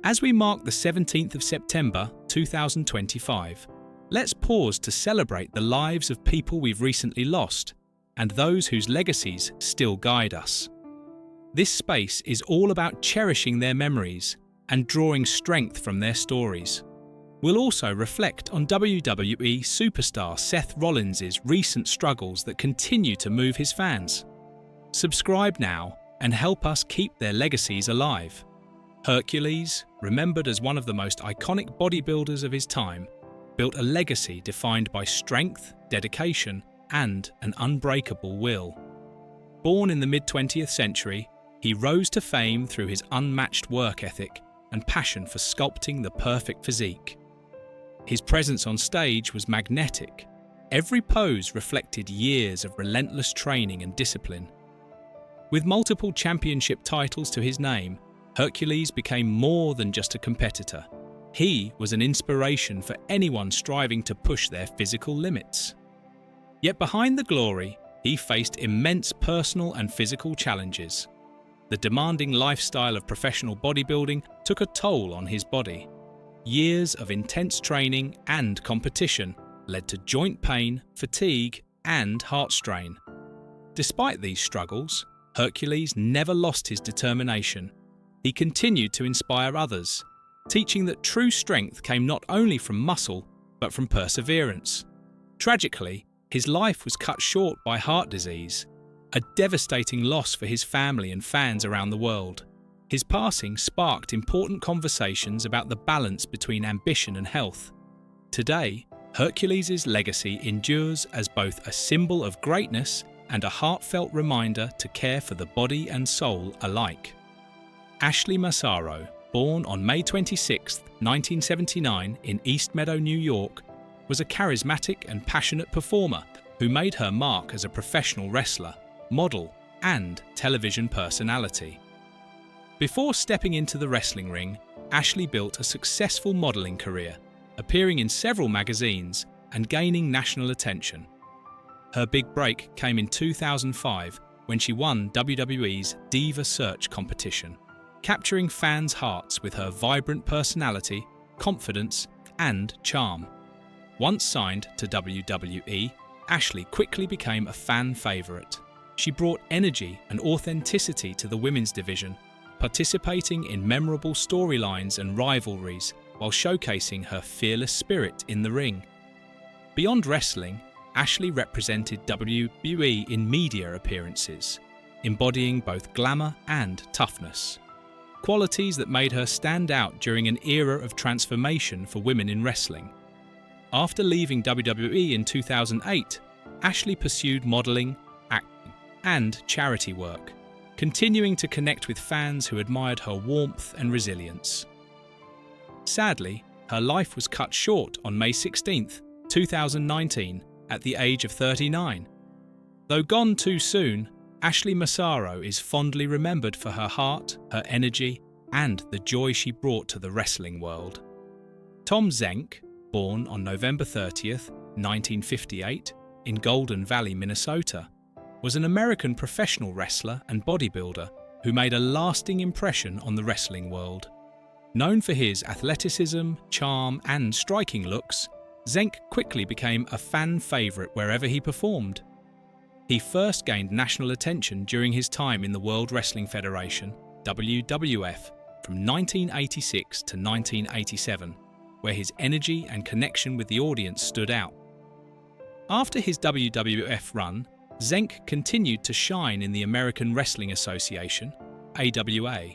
As we mark the 17th of September 2025, let's pause to celebrate the lives of people we've recently lost and those whose legacies still guide us. This space is all about cherishing their memories and drawing strength from their stories. We'll also reflect on WWE superstar Seth Rollins' recent struggles that continue to move his fans. Subscribe now and help us keep their legacies alive. Hercules, remembered as one of the most iconic bodybuilders of his time, built a legacy defined by strength, dedication, and an unbreakable will. Born in the mid-20th century, he rose to fame through his unmatched work ethic and passion for sculpting the perfect physique. His presence on stage was magnetic. Every pose reflected years of relentless training and discipline. With multiple championship titles to his name, Hercules became more than just a competitor. He was an inspiration for anyone striving to push their physical limits. Yet behind the glory, he faced immense personal and physical challenges. The demanding lifestyle of professional bodybuilding took a toll on his body. Years of intense training and competition led to joint pain, fatigue, and heart strain. Despite these struggles, Hercules never lost his determination. He continued to inspire others, teaching that true strength came not only from muscle, but from perseverance. Tragically, his life was cut short by heart disease, a devastating loss for his family and fans around the world. His passing sparked important conversations about the balance between ambition and health. Today, Hercules' legacy endures as both a symbol of greatness and a heartfelt reminder to care for the body and soul alike. Ashley Massaro, born on May 26, 1979 in East Meadow, New York, was a charismatic and passionate performer who made her mark as a professional wrestler, model, and television personality. Before stepping into the wrestling ring, Ashley built a successful modeling career, appearing in several magazines and gaining national attention. Her big break came in 2005 when she won WWE's Diva Search competition, capturing fans' hearts with her vibrant personality, confidence, and charm. Once signed to WWE, Ashley quickly became a fan favorite. She brought energy and authenticity to the women's division, participating in memorable storylines and rivalries while showcasing her fearless spirit in the ring. Beyond wrestling, Ashley represented WWE in media appearances, embodying both glamour and toughness, qualities that made her stand out during an era of transformation for women in wrestling. After leaving WWE in 2008, Ashley pursued modeling, acting, and charity work, continuing to connect with fans who admired her warmth and resilience. Sadly, her life was cut short on May 16, 2019, at the age of 39. Though gone too soon, Ashley Massaro is fondly remembered for her heart, her energy, and the joy she brought to the wrestling world. Tom Zenk, born on November 30th, 1958, in Golden Valley, Minnesota, was an American professional wrestler and bodybuilder who made a lasting impression on the wrestling world. Known for his athleticism, charm, and striking looks, Zenk quickly became a fan favorite wherever he performed. He first gained national attention during his time in the World Wrestling Federation, WWF, from 1986 to 1987, where his energy and connection with the audience stood out. After his WWF run, Zenk continued to shine in the American Wrestling Association, AWA,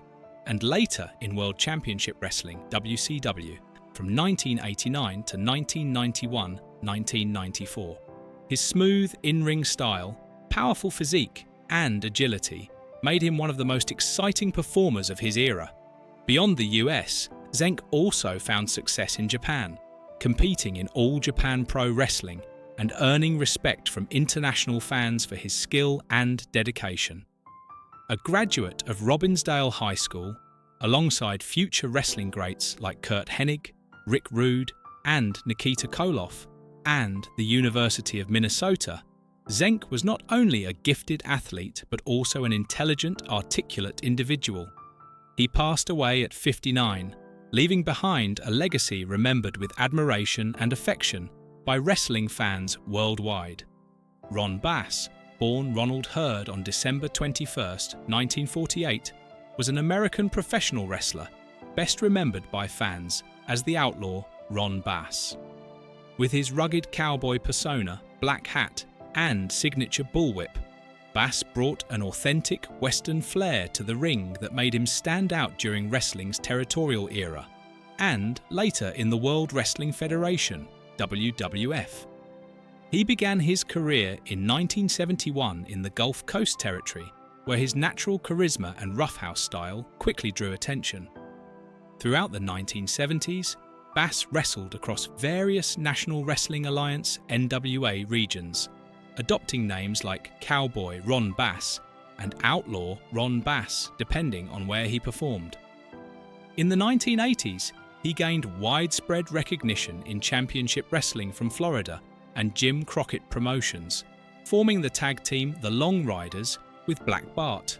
and later in World Championship Wrestling, WCW, from 1989 to 1991-1994. His smooth in-ring style, powerful physique, and agility made him one of the most exciting performers of his era. Beyond the US, Zenk also found success in Japan, competing in All Japan Pro Wrestling and earning respect from international fans for his skill and dedication. A graduate of Robbinsdale High School, alongside future wrestling greats like Curt Hennig, Rick Rude, and Nikita Koloff, and the University of Minnesota, Zenk was not only a gifted athlete but also an intelligent, articulate individual. He passed away at 59, leaving behind a legacy remembered with admiration and affection by wrestling fans worldwide. Ron Bass, born Ronald Hurd on December 21, 1948, was an American professional wrestler, best remembered by fans as the outlaw Ron Bass. With his rugged cowboy persona, black hat, and signature bullwhip, Bass brought an authentic Western flair to the ring that made him stand out during wrestling's territorial era, and later in the World Wrestling Federation, WWF. He began his career in 1971 in the Gulf Coast territory, where his natural charisma and roughhouse style quickly drew attention. Throughout the 1970s, Bass wrestled across various National Wrestling Alliance (NWA) regions, adopting names like Cowboy Ron Bass and Outlaw Ron Bass, depending on where he performed. In the 1980s, he gained widespread recognition in championship wrestling from Florida and Jim Crockett Promotions, forming the tag team The Long Riders with Black Bart.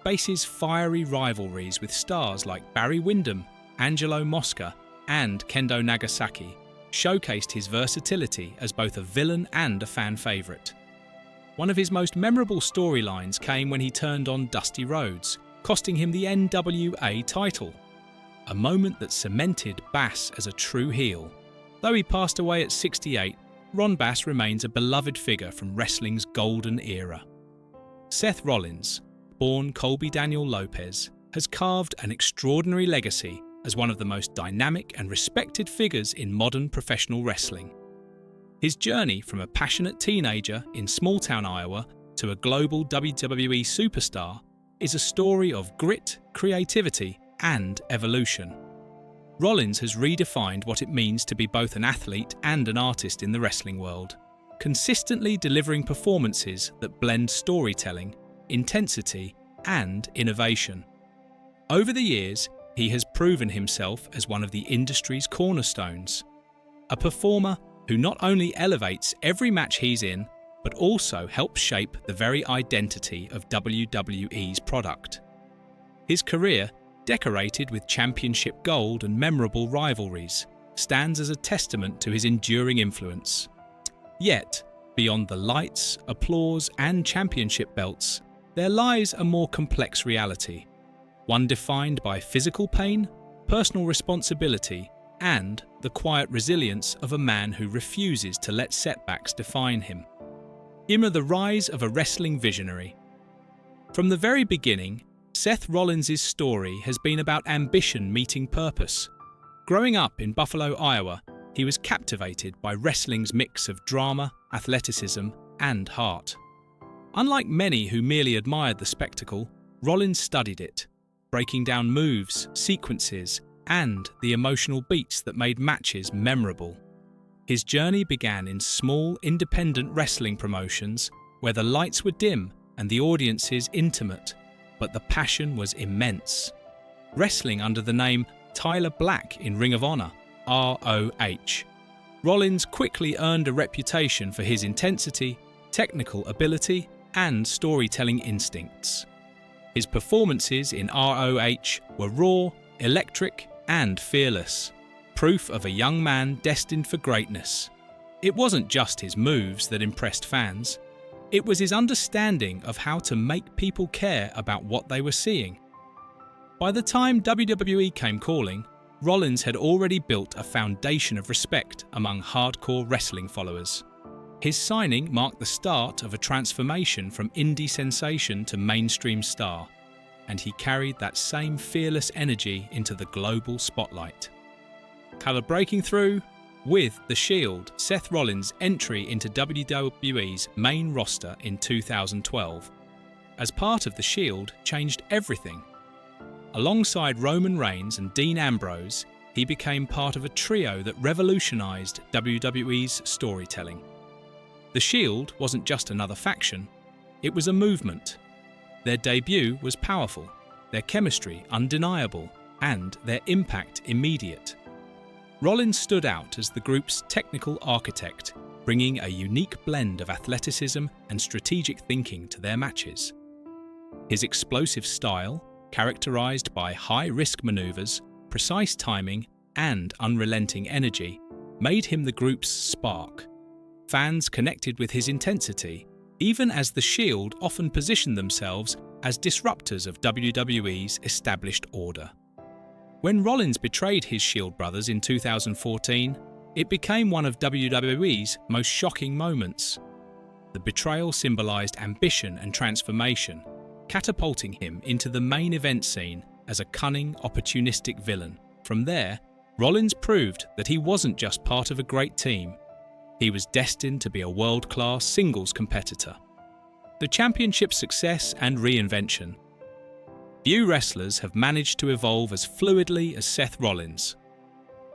Bass's fiery rivalries with stars like Barry Windham, Angelo Mosca, and Kendo Nagasaki showcased his versatility as both a villain and a fan favorite. One of his most memorable storylines came when he turned on Dusty Rhodes, costing him the NWA title, a moment that cemented Bass as a true heel. Though he passed away at 68, Ron Bass remains a beloved figure from wrestling's golden era. Seth Rollins, born Colby Daniel Lopez, has carved an extraordinary legacy as one of the most dynamic and respected figures in modern professional wrestling. His journey from a passionate teenager in small-town Iowa to a global WWE superstar is a story of grit, creativity, and evolution. Rollins has redefined what it means to be both an athlete and an artist in the wrestling world, consistently delivering performances that blend storytelling, intensity, and innovation. Over the years, he has proven himself as one of the industry's cornerstones, a performer who not only elevates every match he's in, but also helps shape the very identity of WWE's product. His career, decorated with championship gold and memorable rivalries, stands as a testament to his enduring influence. Yet, beyond the lights, applause, and championship belts, there lies a more complex reality, one defined by physical pain, personal responsibility, and the quiet resilience of a man who refuses to let setbacks define him. Him are the rise of a wrestling visionary. From the very beginning, Seth Rollins' story has been about ambition meeting purpose. Growing up in Buffalo, Iowa, he was captivated by wrestling's mix of drama, athleticism, and heart. Unlike many who merely admired the spectacle, Rollins studied it, breaking down moves, sequences, and the emotional beats that made matches memorable. His journey began in small, independent wrestling promotions where the lights were dim and the audiences intimate, but the passion was immense. Wrestling under the name Tyler Black in Ring of Honor, ROH, Rollins quickly earned a reputation for his intensity, technical ability, and storytelling instincts. His performances in ROH were raw, electric, and fearless, proof of a young man destined for greatness. It wasn't just his moves that impressed fans, it was his understanding of how to make people care about what they were seeing. By the time WWE came calling, Rollins had already built a foundation of respect among hardcore wrestling followers. His signing marked the start of a transformation from indie sensation to mainstream star, and he carried that same fearless energy into the global spotlight. Color breaking through with The Shield, Seth Rollins' entry into WWE's main roster in 2012. As part of The Shield changed everything. Alongside Roman Reigns and Dean Ambrose, he became part of a trio that revolutionized WWE's storytelling. The Shield wasn't just another faction, it was a movement. Their debut was powerful, their chemistry undeniable, and their impact immediate. Rollins stood out as the group's technical architect, bringing a unique blend of athleticism and strategic thinking to their matches. His explosive style, characterized by high-risk maneuvers, precise timing, and unrelenting energy made him the group's spark. Fans connected with his intensity, even as the Shield often positioned themselves as disruptors of WWE's established order. When Rollins betrayed his Shield brothers in 2014, it became one of WWE's most shocking moments. The betrayal symbolized ambition and transformation, catapulting him into the main event scene as a cunning, opportunistic villain. From there, Rollins proved that he wasn't just part of a great team. He was destined to be a world-class singles competitor. The championship's success and reinvention. Few wrestlers have managed to evolve as fluidly as Seth Rollins.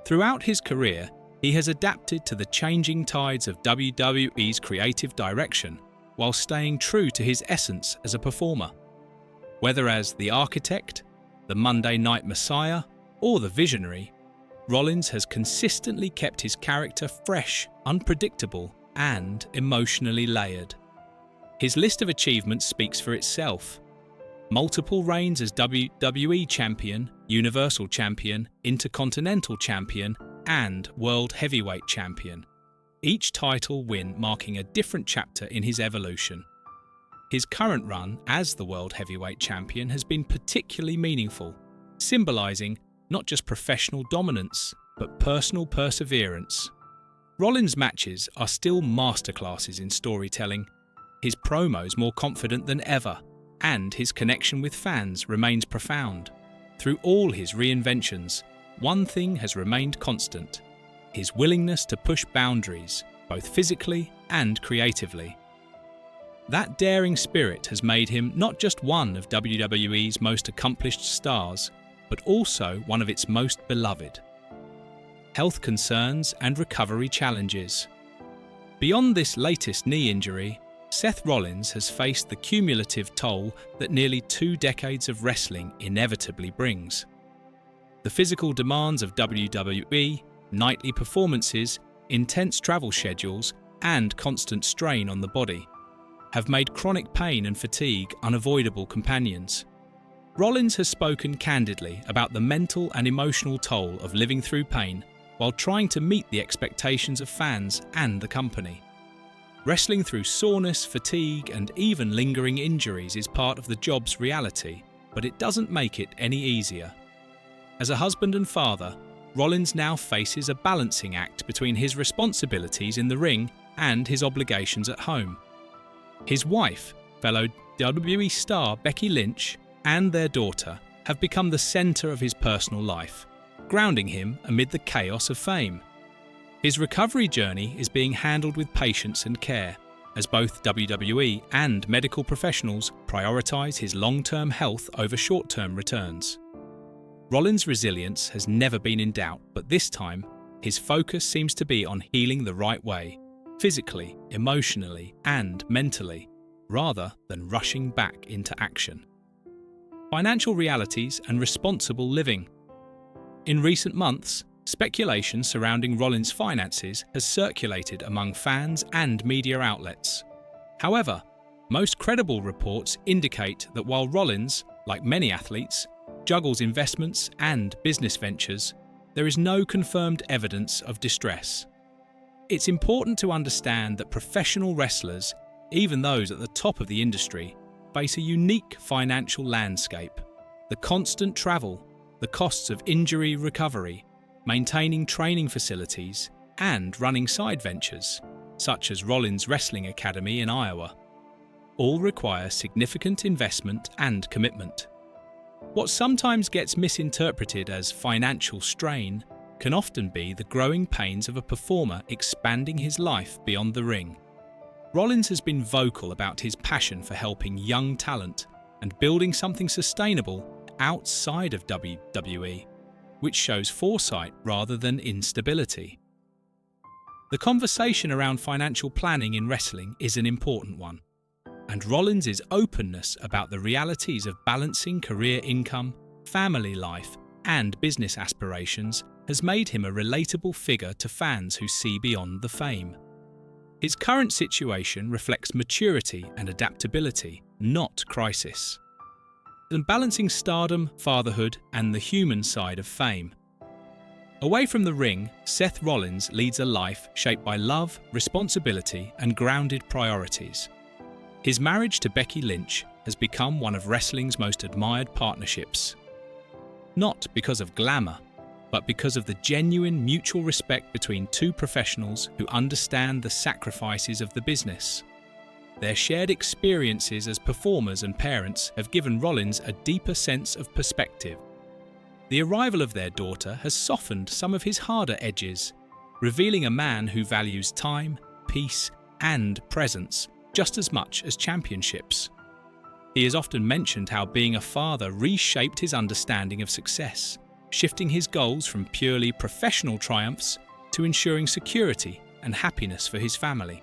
Throughout his career, he has adapted to the changing tides of WWE's creative direction while staying true to his essence as a performer. Whether as the architect, the Monday Night Messiah, or the visionary, Rollins has consistently kept his character fresh, unpredictable, and emotionally layered. His list of achievements speaks for itself. Multiple reigns as WWE Champion, Universal Champion, Intercontinental Champion, and World Heavyweight Champion, each title win marking a different chapter in his evolution. His current run as the World Heavyweight Champion has been particularly meaningful, symbolizing not just professional dominance, but personal perseverance. Rollins' matches are still masterclasses in storytelling, his promos more confident than ever, and his connection with fans remains profound. Through all his reinventions, one thing has remained constant: his willingness to push boundaries, both physically and creatively. That daring spirit has made him not just one of WWE's most accomplished stars, but also one of its most beloved. Health concerns and recovery challenges. Beyond this latest knee injury, Seth Rollins has faced the cumulative toll that nearly 2 decades of wrestling inevitably brings. The physical demands of WWE, nightly performances, intense travel schedules, and constant strain on the body have made chronic pain and fatigue unavoidable companions. Rollins has spoken candidly about the mental and emotional toll of living through pain while trying to meet the expectations of fans and the company. Wrestling through soreness, fatigue, and even lingering injuries is part of the job's reality, but it doesn't make it any easier. As a husband and father, Rollins now faces a balancing act between his responsibilities in the ring and his obligations at home. His wife, fellow WWE star Becky Lynch, and their daughter have become the center of his personal life, grounding him amid the chaos of fame. His recovery journey is being handled with patience and care, as both WWE and medical professionals prioritize his long-term health over short-term returns. Rollins' resilience has never been in doubt, but this time, his focus seems to be on healing the right way, physically, emotionally, and mentally, rather than rushing back into action. Financial realities and responsible living. In recent months, speculation surrounding Rollins' finances has circulated among fans and media outlets. However, most credible reports indicate that while Rollins, like many athletes, juggles investments and business ventures, there is no confirmed evidence of distress. It's important to understand that professional wrestlers, even those at the top of the industry, face a unique financial landscape. The constant travel, the costs of injury recovery, maintaining training facilities, and running side ventures, such as Rollins Wrestling Academy in Iowa, all require significant investment and commitment. What sometimes gets misinterpreted as financial strain can often be the growing pains of a performer expanding his life beyond the ring. Rollins has been vocal about his passion for helping young talent and building something sustainable outside of WWE, which shows foresight rather than instability. The conversation around financial planning in wrestling is an important one, and Rollins' openness about the realities of balancing career income, family life, and business aspirations has made him a relatable figure to fans who see beyond the fame. His current situation reflects maturity and adaptability, not crisis. and balancing stardom, fatherhood, and the human side of fame. Away from the ring, Seth Rollins leads a life shaped by love, responsibility, and grounded priorities. His marriage to Becky Lynch has become one of wrestling's most admired partnerships. Not because of glamour, but because of the genuine mutual respect between two professionals who understand the sacrifices of the business. Their shared experiences as performers and parents have given Rollins a deeper sense of perspective. The arrival of their daughter has softened some of his harder edges, revealing a man who values time, peace, and presence just as much as championships. He has often mentioned how being a father reshaped his understanding of success, shifting his goals from purely professional triumphs to ensuring security and happiness for his family.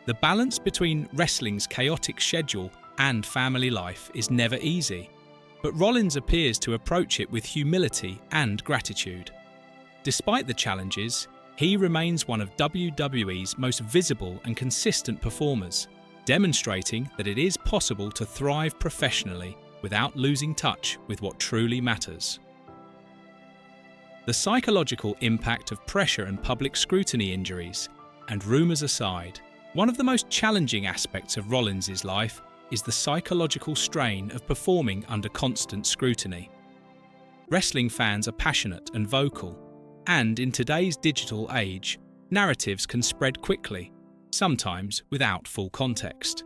The balance between wrestling's chaotic schedule and family life is never easy, but Rollins appears to approach it with humility and gratitude. Despite the challenges, he remains one of WWE's most visible and consistent performers, demonstrating that it is possible to thrive professionally without losing touch with what truly matters. The psychological impact of pressure and public scrutiny injuries, and rumours aside, one of the most challenging aspects of Rollins' life is the psychological strain of performing under constant scrutiny. Wrestling fans are passionate and vocal, and in today's digital age, narratives can spread quickly, sometimes without full context.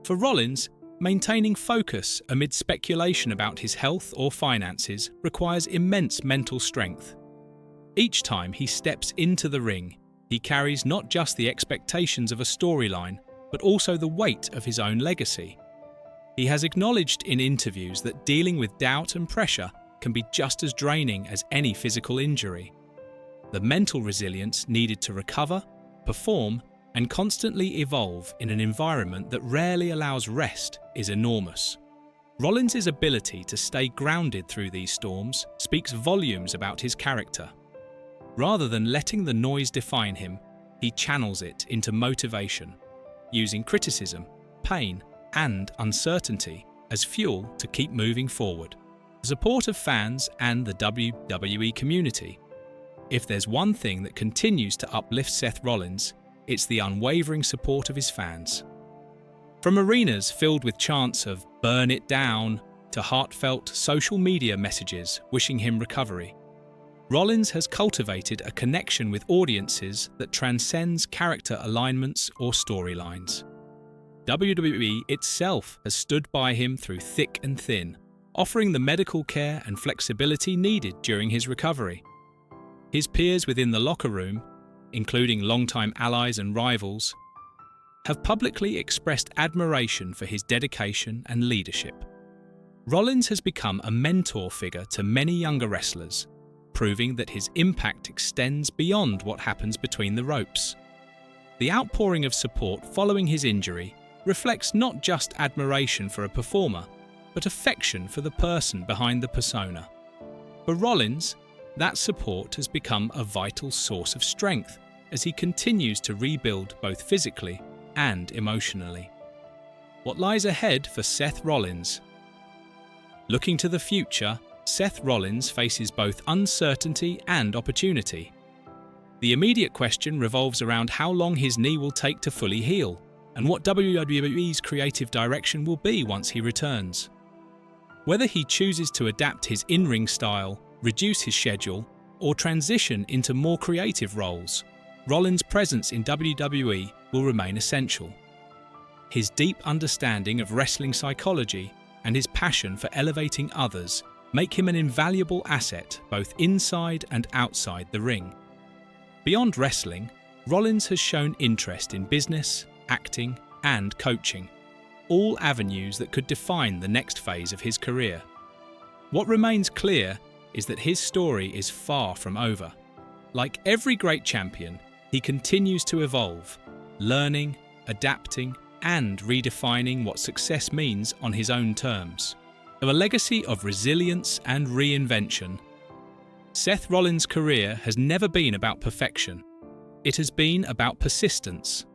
For Rollins, maintaining focus amid speculation about his health or finances requires immense mental strength. Each time he steps into the ring, he carries not just the expectations of a storyline, but also the weight of his own legacy. He has acknowledged in interviews that dealing with doubt and pressure can be just as draining as any physical injury. The mental resilience needed to recover, perform, and constantly evolve in an environment that rarely allows rest is enormous. Rollins' ability to stay grounded through these storms speaks volumes about his character. Rather than letting the noise define him, he channels it into motivation, using criticism, pain, and uncertainty as fuel to keep moving forward. The support of fans and the WWE community. If there's one thing that continues to uplift Seth Rollins, it's the unwavering support of his fans. From arenas filled with chants of "burn it down" to heartfelt social media messages wishing him recovery, Rollins has cultivated a connection with audiences that transcends character alignments or storylines. WWE itself has stood by him through thick and thin, offering the medical care and flexibility needed during his recovery. His peers within the locker room, including longtime allies and rivals, have publicly expressed admiration for his dedication and leadership. Rollins has become a mentor figure to many younger wrestlers, proving that his impact extends beyond what happens between the ropes. The outpouring of support following his injury reflects not just admiration for a performer, but affection for the person behind the persona. For Rollins, that support has become a vital source of strength as he continues to rebuild both physically and emotionally. What lies ahead for Seth Rollins? Looking to the future, Seth Rollins faces both uncertainty and opportunity. The immediate question revolves around how long his knee will take to fully heal, and what WWE's creative direction will be once he returns. Whether he chooses to adapt his in-ring style, reduce his schedule, or transition into more creative roles, Rollins' presence in WWE will remain essential. His deep understanding of wrestling psychology and his passion for elevating others make him an invaluable asset both inside and outside the ring. Beyond wrestling, Rollins has shown interest in business, acting, and coaching, all avenues that could define the next phase of his career. What remains clear is that his story is far from over. Like every great champion, he continues to evolve, learning, adapting, and redefining what success means on his own terms. Of a legacy of resilience and reinvention, Seth Rollins' career has never been about perfection. It has been about persistence.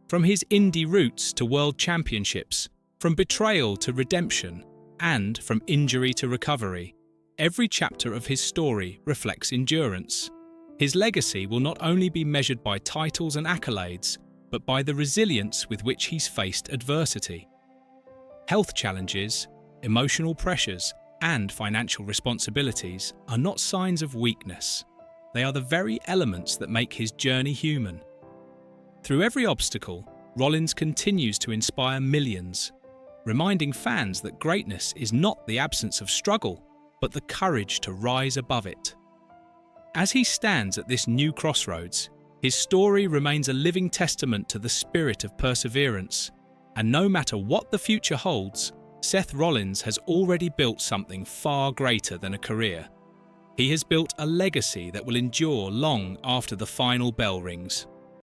From his indie roots to world championships, from betrayal to redemption, And from injury to recovery, every chapter of his story reflects endurance. His legacy will not only be measured by titles and accolades, but by the resilience with which he's faced adversity. Health challenges, emotional pressures, and financial responsibilities are not signs of weakness. They are the very elements that make his journey human. Through every obstacle, Rollins continues to inspire millions, reminding fans that greatness is not the absence of struggle, but the courage to rise above it. As he stands at this new crossroads, his story remains a living testament to the spirit of perseverance, and no matter what the future holds, Seth Rollins has already built something far greater than a career. He has built a legacy that will endure long after the final bell rings.